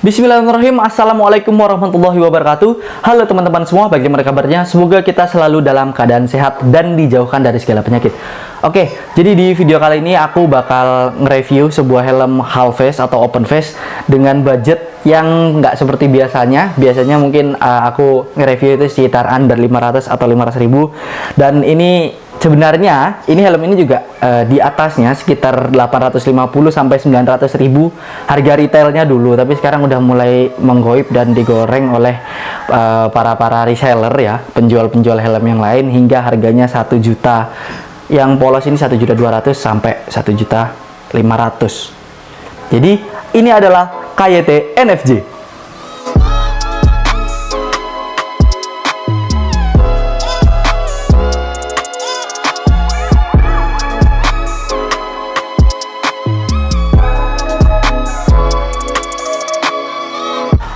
Bismillahirrahmanirrahim. Assalamualaikum warahmatullahi wabarakatuh. Halo teman-teman semua, bagaimana kabarnya? Semoga kita selalu dalam keadaan sehat dan dijauhkan dari segala penyakit. Oke, jadi di video kali ini aku bakal nge-review sebuah helm half face atau open face dengan budget yang nggak seperti biasanya. Biasanya mungkin aku nge-review itu sekitar under 500 atau 500.000. Dan ini sebenarnya helm ini juga di atasnya sekitar 850 sampai 900.000 harga retailnya dulu, tapi sekarang udah mulai menggoib dan digoreng oleh para reseller ya, penjual-penjual helm yang lain, hingga harganya 1 juta. Yang polos ini 1.200.000 sampai 1.500.000. Jadi ini adalah KYT NFJ.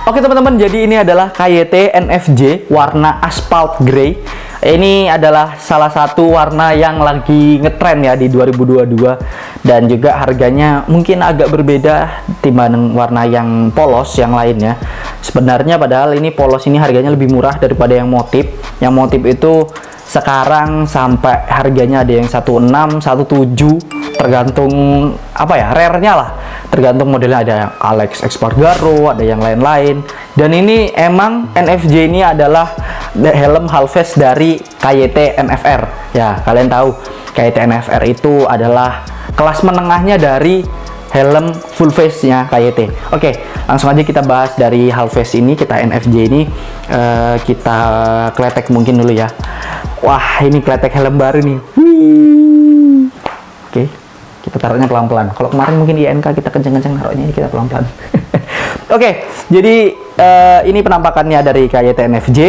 Oke teman-teman, jadi ini adalah KYT NFJ warna asphalt grey. Ini adalah salah satu warna yang lagi ngetren ya di 2022, dan juga harganya mungkin agak berbeda dibanding warna yang polos yang lainnya. Sebenarnya padahal ini polos ini harganya lebih murah daripada yang motif. Yang motif itu sekarang sampai harganya ada yang 16, 17, tergantung apa ya, rare-nya lah. Tergantung modelnya, ada yang Alex Espargaro, ada yang lain-lain. Dan ini emang NFJ ini adalah helm half face dari KYT NFR. Ya, kalian tahu KYT NFR itu adalah kelas menengahnya dari helm full face-nya KYT. Oke, langsung aja kita bahas dari half face ini, kita NFJ ini. Kita kletek mungkin dulu ya. Wah, ini kletek helm baru nih. Wih. Oke, kita taruhnya pelan-pelan. Kalau kemarin mungkin di INK kita kenceng-kenceng naruhnya, ini kita pelan-pelan. Oke, jadi ini penampakannya dari KYT NFJ.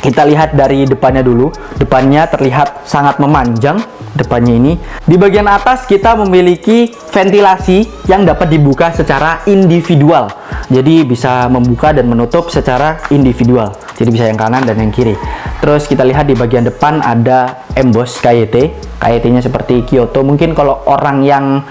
Kita lihat dari depannya dulu. Depannya terlihat sangat memanjang. Depannya ini, di bagian atas kita memiliki ventilasi yang dapat dibuka secara individual. Jadi bisa membuka dan menutup secara individual. Jadi bisa yang kanan dan yang kiri. Terus kita lihat di bagian depan ada emboss KYT. KYT-nya seperti Kyoto. Mungkin kalau orang yang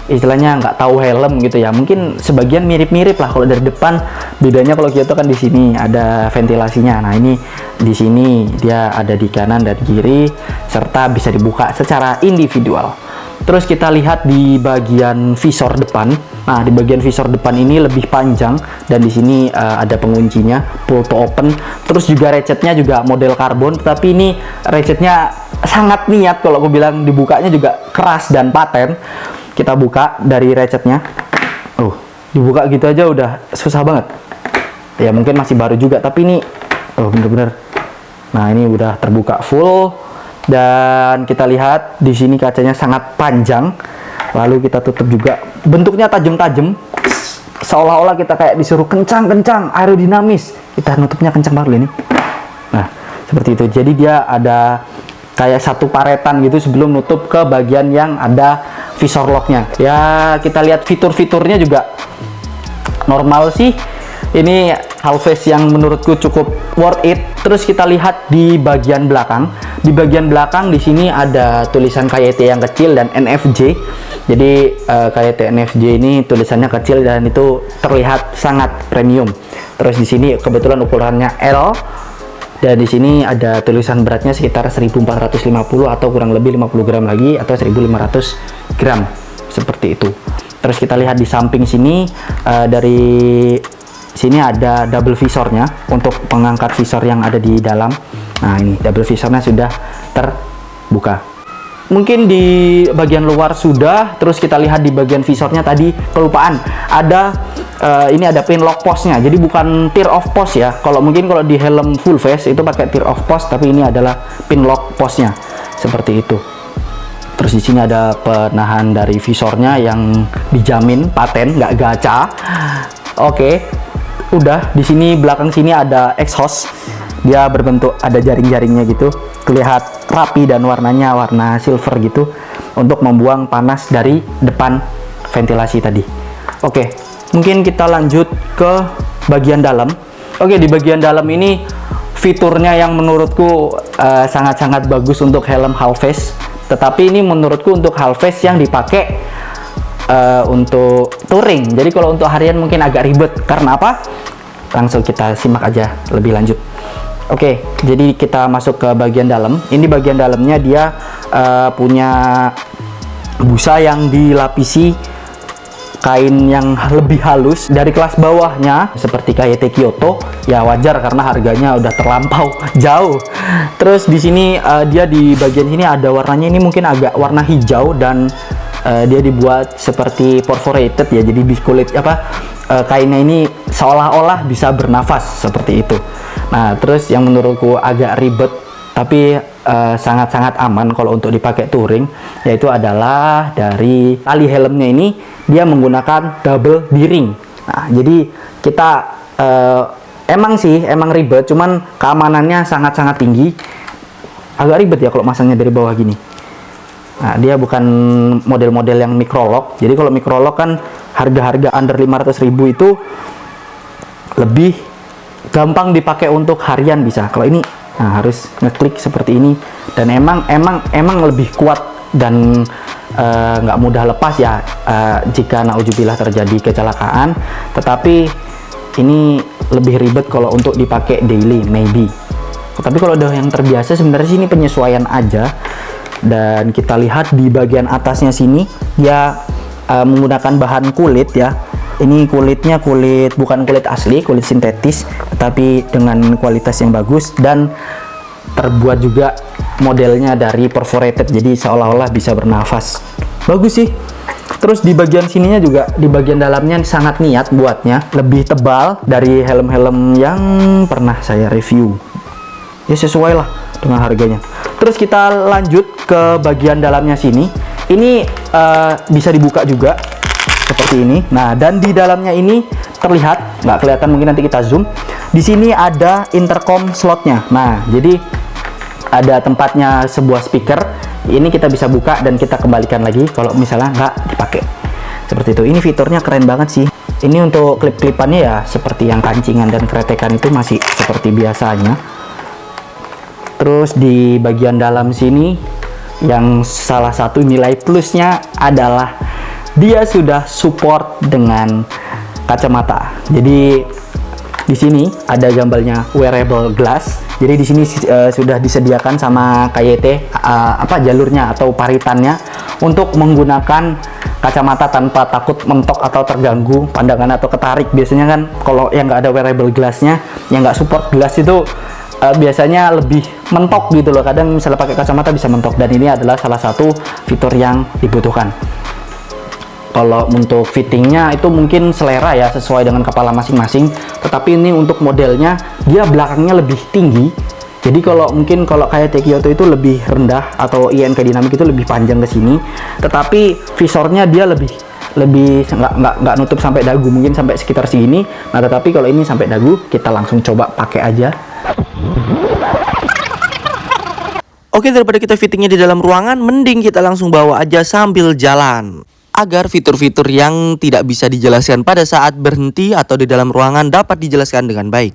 istilahnya nggak tahu helm gitu ya, mungkin sebagian mirip-mirip lah. Kalau dari depan, bedanya kalau Kyoto kan di sini ada ventilasinya. Nah, ini di sini dia ada di kanan dan kiri, serta bisa dibuka secara individual. Terus kita lihat di bagian visor depan. Nah, di bagian visor depan ini lebih panjang, dan di sini ada penguncinya, pull to open. Terus juga ratchetnya juga model karbon, tapi ini ratchetnya sangat niat. Kalau aku bilang, dibukanya juga keras dan paten. Kita buka dari ratchetnya. Dibuka gitu aja udah susah banget. Ya mungkin masih baru juga, tapi ini bener-bener. Nah, ini udah terbuka full, dan kita lihat di sini kacanya sangat panjang. Lalu kita tutup juga. Bentuknya tajam-tajam, seolah-olah kita kayak disuruh kencang-kencang, aerodinamis. Kita nutupnya kencang banget ini. Nah, seperti itu. Jadi dia ada kayak satu paretan gitu sebelum nutup ke bagian yang ada visor locknya. Ya, kita lihat fitur-fiturnya juga normal sih. Ini half face yang menurutku cukup worth it. Terus kita lihat di bagian belakang. Di bagian belakang di sini ada tulisan KYT yang kecil dan NFJ. Jadi KYT NFJ ini tulisannya kecil dan itu terlihat sangat premium. Terus di sini kebetulan ukurannya L. Dan di sini ada tulisan beratnya sekitar 1450 atau kurang lebih 50 gram lagi, atau 1500 gram seperti itu. Terus kita lihat di samping sini, dari sini ada double visornya untuk pengangkat visor yang ada di dalam. Nah, ini double visornya sudah terbuka. Mungkin di bagian luar sudah. Terus kita lihat di bagian visornya, tadi kelupaan ada ini ada pin lock postnya. Jadi bukan tear off post ya. Kalau di helm full face itu pakai tear off post, tapi ini adalah pin lock postnya seperti itu. Terus di sini ada penahan dari visornya yang dijamin paten, nggak gacha. Oke, udah. Di sini belakang sini ada exhaust. Dia berbentuk ada jaring-jaringnya gitu, terlihat rapi dan warnanya warna silver gitu untuk membuang panas dari depan ventilasi tadi. Oke, mungkin kita lanjut ke bagian dalam. Oke, di bagian dalam ini fiturnya yang menurutku sangat-sangat bagus untuk helm half face. Tetapi ini menurutku untuk half face yang dipakai untuk touring. Jadi kalau untuk harian mungkin agak ribet. Karena apa? Langsung kita simak aja lebih lanjut. Oke, jadi kita masuk ke bagian dalam. Ini bagian dalamnya dia punya busa yang dilapisi kain yang lebih halus. Dari kelas bawahnya seperti KYT Kyoto, ya wajar karena harganya udah terlampau jauh. Terus di sini dia di bagian sini ada warnanya, ini mungkin agak warna hijau, dan dia dibuat seperti perforated ya, jadi di kulit kainnya ini seolah-olah bisa bernafas seperti itu. Nah, terus yang menurutku agak ribet tapi sangat-sangat aman kalau untuk dipakai touring, yaitu adalah dari tali helmnya ini dia menggunakan double D-ring. Nah, jadi kita emang ribet, cuman keamanannya sangat-sangat tinggi. Agak ribet ya kalau masangnya dari bawah gini. Nah, dia bukan model-model yang microlock. Jadi kalau microlock kan harga-harga under 500.000 itu lebih gampang dipakai untuk harian bisa. Kalau ini harus ngeklik seperti ini, dan emang lebih kuat dan nggak mudah lepas ya jika naudzubillah terjadi kecelakaan. Tetapi ini lebih ribet kalau untuk dipakai daily maybe. Tapi kalau udah yang terbiasa sebenarnya sini penyesuaian aja. Dan kita lihat di bagian atasnya sini dia menggunakan bahan kulit ya. Ini kulitnya bukan kulit asli, kulit sintetis, tetapi dengan kualitas yang bagus, dan terbuat juga modelnya dari perforated, jadi seolah-olah bisa bernafas. Bagus sih. Terus di bagian sininya juga, di bagian dalamnya sangat niat buatnya, lebih tebal dari helm-helm yang pernah saya review. Ya sesuai lah dengan harganya. Terus kita lanjut ke bagian dalamnya sini. Ini bisa dibuka juga seperti ini. Nah, dan di dalamnya ini terlihat, nggak kelihatan mungkin nanti kita zoom. Di sini ada intercom slotnya. Nah, jadi ada tempatnya sebuah speaker. Ini kita bisa buka dan kita kembalikan lagi kalau misalnya nggak dipakai. Seperti itu. Ini fiturnya keren banget sih. Ini untuk klip-klipannya ya seperti yang kancingan dan kretekan itu masih seperti biasanya. Terus di bagian dalam sini yang salah satu nilai plusnya adalah dia sudah support dengan kacamata. Jadi di sini ada gambarnya wearable glass. Jadi di sini sudah disediakan sama KYT jalurnya atau paritannya untuk menggunakan kacamata tanpa takut mentok atau terganggu pandangan atau ketarik. Biasanya kan kalau yang nggak ada wearable glassnya, yang nggak support glass itu biasanya lebih mentok gitu loh. Kadang misalnya pakai kacamata bisa mentok, dan ini adalah salah satu fitur yang dibutuhkan. Kalau untuk fittingnya itu mungkin selera ya, sesuai dengan kepala masing-masing. Tetapi ini untuk modelnya dia belakangnya lebih tinggi. Jadi kalau kayak Kyoto itu lebih rendah, atau INK Dynamic itu lebih panjang ke sini. Tetapi visornya dia lebih nggak nutup sampai dagu, mungkin sampai sekitar segini. Nah, tetapi kalau ini sampai dagu, kita langsung coba pakai aja. Oke, daripada kita fittingnya di dalam ruangan, mending kita langsung bawa aja sambil jalan, agar fitur-fitur yang tidak bisa dijelaskan pada saat berhenti atau di dalam ruangan dapat dijelaskan dengan baik.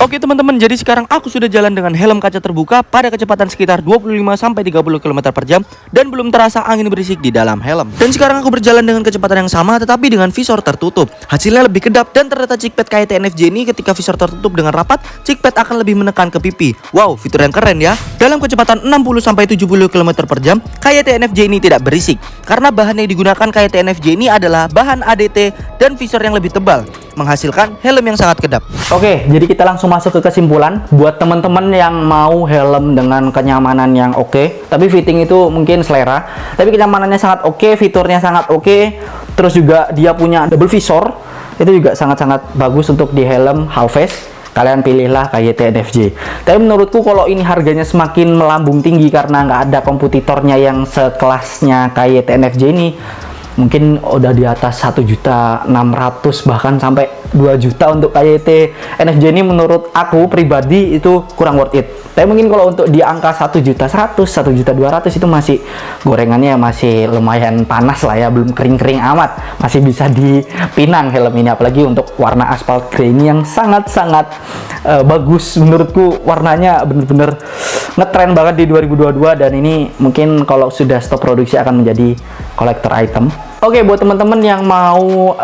Oke teman-teman, jadi sekarang aku sudah jalan dengan helm kaca terbuka pada kecepatan sekitar 25-30 km per jam dan belum terasa angin berisik di dalam helm. Dan sekarang aku berjalan dengan kecepatan yang sama tetapi dengan visor tertutup. Hasilnya lebih kedap, dan ternyata chickpad KYT NFJ ini ketika visor tertutup dengan rapat, chickpad akan lebih menekan ke pipi. Wow, fitur yang keren ya. Dalam kecepatan 60-70 km per jam, KYT NFJ ini tidak berisik karena bahan yang digunakan KYT NFJ ini adalah bahan ADT dan visor yang lebih tebal, menghasilkan helm yang sangat kedap. Oke, jadi kita langsung masuk ke kesimpulan. Buat teman-teman yang mau helm dengan kenyamanan yang oke, tapi fitting itu mungkin selera, tapi kenyamanannya sangat oke, fiturnya sangat oke, terus juga dia punya double visor, itu juga sangat-sangat bagus untuk di helm half face. Kalian pilihlah KYT NFJ. Tapi menurutku kalau ini harganya semakin melambung tinggi karena nggak ada kompetitornya yang sekelasnya KYT NFJ ini, mungkin udah di atas 1.600.000 bahkan sampai 2 juta untuk KYT NFJ ini, menurut aku pribadi itu kurang worth it. Tapi mungkin kalau untuk di angka 1.100.000, 1.200.000 itu masih gorengannya masih lumayan panas lah ya, belum kering-kering amat, masih bisa dipinang helm ini. Apalagi untuk warna aspal grey ini yang sangat-sangat bagus menurutku, warnanya bener-bener ngetren banget di 2022, dan ini mungkin kalau sudah stop produksi akan menjadi collector item. Oke, buat teman-teman yang mau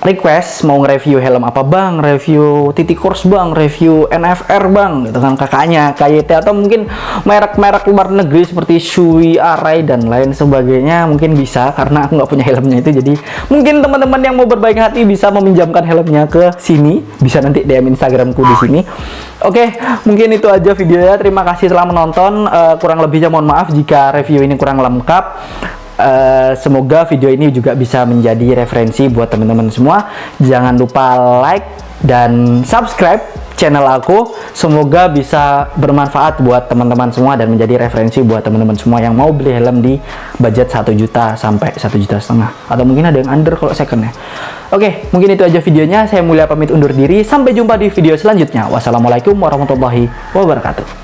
request mau nge-review helm apa bang, review TT Course bang, review NFR bang, gitu kan kakaknya, KYT, atau mungkin merek-merek luar negeri seperti Shui, Arai, dan lain sebagainya, mungkin bisa, karena aku nggak punya helmnya itu. Jadi mungkin teman-teman yang mau berbaik hati bisa meminjamkan helmnya ke sini, bisa nanti DM Instagramku di sini. Oke, mungkin itu aja videonya. Terima kasih telah menonton. Kurang lebihnya mohon maaf jika review ini kurang lengkap. Semoga video ini juga bisa menjadi referensi buat teman-teman semua. Jangan lupa like dan subscribe channel aku. Semoga bisa bermanfaat buat teman-teman semua dan menjadi referensi buat teman-teman semua yang mau beli helm di budget 1 juta sampai 1,5 juta, atau mungkin ada yang under kalau second ya. Oke, mungkin itu aja videonya. Saya Mulia pamit undur diri. Sampai jumpa di video selanjutnya. Wassalamualaikum warahmatullahi wabarakatuh.